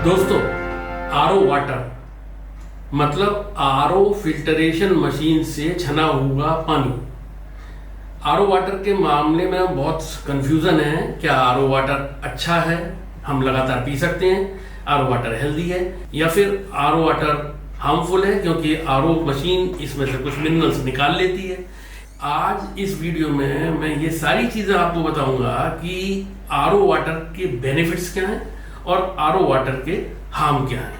दोस्तों, RO water मतलब RO filtration machine से छना हुआ पानी। आरओ वाटर के मामले में बहुत कंफ्यूजन है। क्या आरओ वाटर अच्छा है, हम लगातार पी सकते हैं, आरओ वाटर हेल्दी है, या फिर आरओ वाटर हार्मफुल है क्योंकि आरओ मशीन इसमें से कुछ मिनरल्स निकाल लेती है। आज इस वीडियो में मैं ये सारी चीजें आपको बताऊंगा कि आरओ वाटर के बेनिफिट्स क्या हैं और आरओ वाटर के हार्म क्या हैं,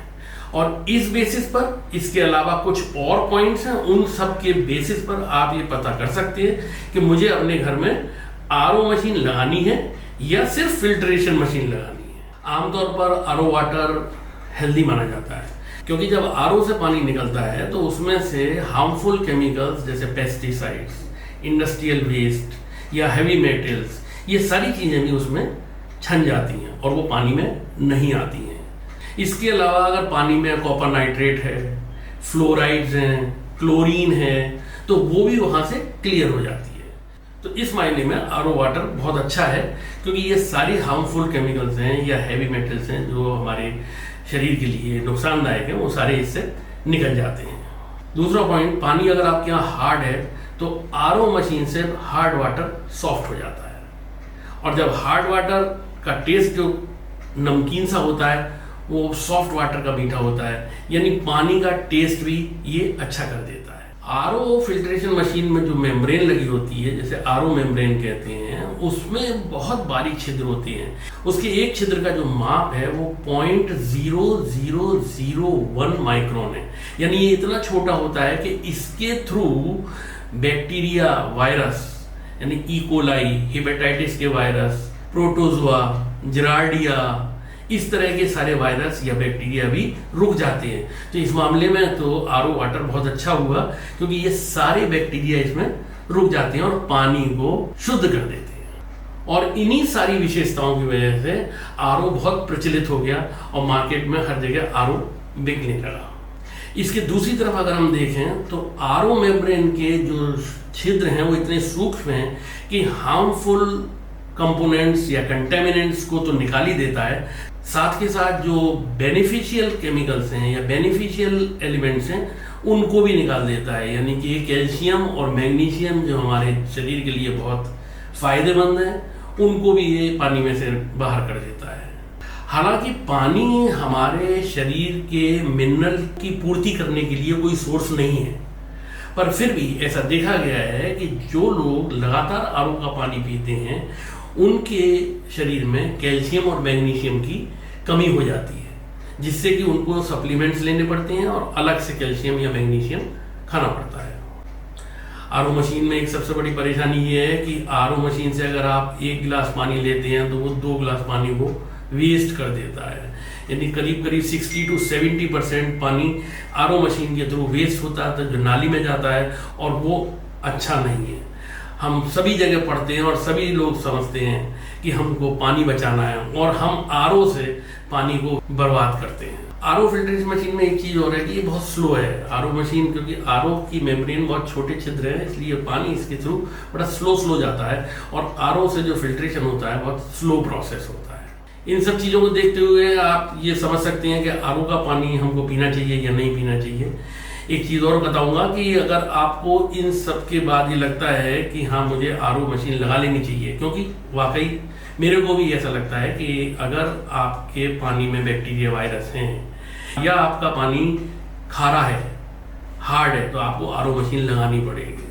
और इस बेसिस पर इसके अलावा कुछ और पॉइंट्स हैं, उन सब के बेसिस पर आप ये पता कर सकते हैं कि मुझे अपने घर में आरओ मशीन लगानी है या सिर्फ फिल्ट्रेशन मशीन लगानी है। आमतौर पर आरओ वाटर हेल्दी माना जाता है क्योंकि जब आरओ से पानी निकलता है तो उसमें से हार्मफुल केमिकल्स जैसे पेस्टिसाइड्स, इंडस्ट्रियल वेस्ट या हैवी मेटल्स, ये सारी चीजें भी उसमें छन जाती हैं और वो पानी में नहीं आती हैं। इसके अलावा अगर पानी में कॉपर नाइट्रेट है, फ्लोराइड्स हैं, क्लोरीन है, तो वो भी वहां से क्लियर हो जाती है। तो इस मायने में आरओ वाटर बहुत अच्छा है क्योंकि ये सारी हार्मफुल केमिकल्स हैं या हैवी मेटल्स हैं जो हमारे शरीर के लिए नुकसानदायक है, वो सारे इससे निकल जाते हैं। दूसरा पॉइंट, पानी अगर आपके यहाँ हार्ड है तो आरओ मशीन से हार्ड वाटर सॉफ्ट हो जाता है, और जब हार्ड वाटर का टेस्ट जो नमकीन सा होता है वो सॉफ्ट वाटर का मीठा होता है, यानी पानी का टेस्ट भी ये अच्छा कर देता है। आरओ फिल्ट्रेशन मशीन में जो मेम्ब्रेन लगी होती है, जैसे आरओ मेम्ब्रेन कहते हैं, उसमें बहुत बारीक छिद्र होते हैं। उसके एक छिद्र का जो माप है वो 0.0001 माइक्रोन है, यानी ये इतना छोटा होता है कि इसके थ्रू बैक्टीरिया, वायरस यानी इकोलाई, हेपेटाइटिस के वायरस, प्रोटोजोआ, जिरार्डिया, इस तरह के सारे वायरस या बैक्टीरिया भी रुक जाते हैं। तो इस मामले में तो आरओ वाटर बहुत अच्छा हुआ क्योंकि ये सारे बैक्टीरिया इसमें रुक जाते हैं और पानी को शुद्ध कर देते हैं। और इन्हीं सारी विशेषताओं की वजह से आरओ बहुत प्रचलित हो गया और मार्केट में हर जगह आरओ बिकने लगा। इसके दूसरी तरफ अगर हम देखें तो आरओ मेम्ब्रेन के जो छिद्र हैं वो इतने सूक्ष्म हैं कि हार्मफुल कंपोनेंट्स या कंटेमिनेंट्स को तो निकाल ही देता है, साथ के साथ जो बेनिफिशियल केमिकल्स हैं या बेनिफिशियल एलिमेंट्स हैं उनको भी निकाल देता है, यानी कि कैल्शियम और मैग्नीशियम जो हमारे शरीर के लिए बहुत फायदेमंद है उनको भी ये पानी में से बाहर कर देता है। हालांकि पानी हमारे शरीर के मिनरल की पूर्ति करने के लिए कोई सोर्स नहीं है, पर फिर भी ऐसा देखा गया है कि जो लोग लगातार आरओ का पानी पीते हैं उनके शरीर में कैल्शियम और मैग्नीशियम की कमी हो जाती है, जिससे कि उनको सप्लीमेंट्स लेने पड़ते हैं और अलग से कैल्शियम या मैग्नीशियम खाना पड़ता है। आरओ मशीन में एक सबसे बड़ी परेशानी ये है कि आरओ मशीन से अगर आप 1 गिलास पानी लेते हैं तो वो 2 गिलास पानी को वेस्ट कर देता है, यानी करीब 60 to 70% पानी आरओ मशीन के थ्रू वेस्ट होता है, तो जो नाली में जाता है, और वो अच्छा नहीं है। हम सभी जगह पढ़ते हैं और सभी लोग समझते हैं कि हमको पानी बचाना है और हम आरओ से पानी को बर्बाद करते हैं। आरओ फिल्ट्रेशन मशीन में एक चीज और है कि ये बहुत स्लो है आरओ मशीन, क्योंकि आरओ की मेम्ब्रेन बहुत छोटे छिद्र है, इसलिए पानी इसके थ्रू बड़ा स्लो जाता है और आरओ से जो फिल्ट्रेशन होता है बहुत स्लो प्रोसेस होता है। इन सब चीज़ों को देखते हुए आप ये समझ सकते हैं कि आरओ का पानी हमको पीना चाहिए या नहीं पीना चाहिए। एक चीज़ और बताऊंगा कि अगर आपको इन सब के बाद ये लगता है कि हाँ मुझे आरओ मशीन लगा लेनी चाहिए, क्योंकि वाकई मेरे को भी ऐसा लगता है कि अगर आपके पानी में बैक्टीरिया, वायरस हैं या आपका पानी खारा है, हार्ड है, तो आपको आरओ मशीन लगानी पड़ेगी,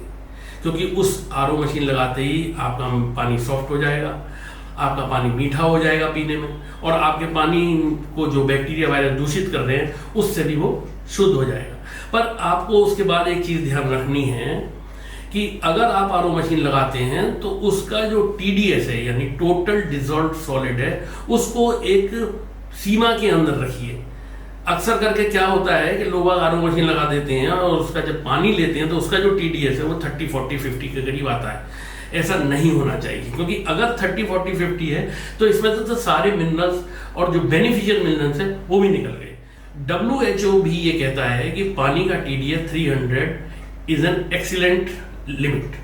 क्योंकि उस आरओ मशीन लगाते ही आपका पानी सॉफ्ट हो जाएगा, आपका पानी मीठा हो जाएगा पीने में, और आपके पानी को जो बैक्टीरिया, वायरस दूषित कर रहे हैं उससे भी वो शुद्ध हो जाएगा। पर आपको उसके बाद एक चीज ध्यान रखनी है कि अगर आप आरओ मशीन लगाते हैं तो उसका जो टीडीएस है यानी टोटल डिसॉल्व्ड सॉलिड है उसको एक सीमा के अंदर रखिए। अक्सर करके क्या होता है कि लोग आरओ मशीन लगा देते हैं और उसका जब पानी लेते हैं तो उसका जो टीडीएस है वो 30, 40, 50 के करीब आता है। ऐसा नहीं होना चाहिए, क्योंकि अगर 30, 40, 50 है तो इसमें तो सारे मिनरल्स और जो बेनिफिशियल मिनरल्स है वो भी निकल गए। WHO भी ये कहता है कि पानी का TDS 300 is an excellent limit.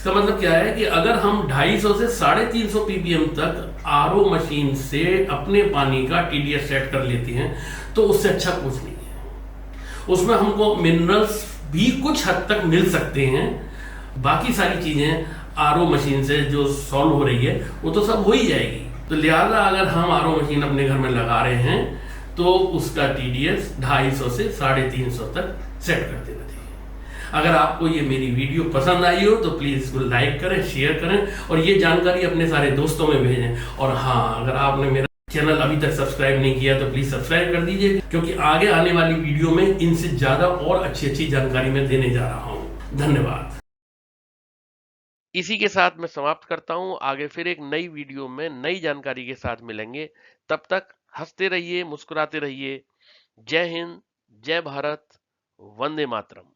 इसका मतलब क्या है कि अगर हम 250 से 350 पीपीएम तक आरओ मशीन से अपने पानी का टीडीएस सेट कर लेते हैं तो उससे अच्छा कुछ नहीं है। उसमें हमको मिनरल्स भी कुछ हद तक मिल सकते हैं, बाकी सारी चीजें आरओ मशीन से जो सॉल्व हो रही है वो तो सब हो ही जाएगी। तो लिहाजा अगर हम आरओ मशीन अपने घर में लगा रहे हैं तो उसका टीडीएस 250 से 350 तक सेट कर देना चाहिए। अगर आपको ये मेरी वीडियो पसंद आई हो तो प्लीज इसको लाइक करें, शेयर करें और ये जानकारी अपने सारे दोस्तों में भेजें। और हाँ, अगर आपने मेरा चैनल अभी तक सब्सक्राइब नहीं किया तो प्लीज सब्सक्राइब कर दीजिए, क्योंकि आगे आने वाली वीडियो में इनसे ज्यादा और अच्छी अच्छी जानकारी मैं देने जा रहा हूँ। धन्यवाद। इसी के साथ मैं समाप्त करता हूं। आगे फिर एक नई वीडियो में नई जानकारी के साथ मिलेंगे। तब तक हंसते रहिए, मुस्कुराते रहिए। जय हिंद, जय भारत, वंदे मातरम।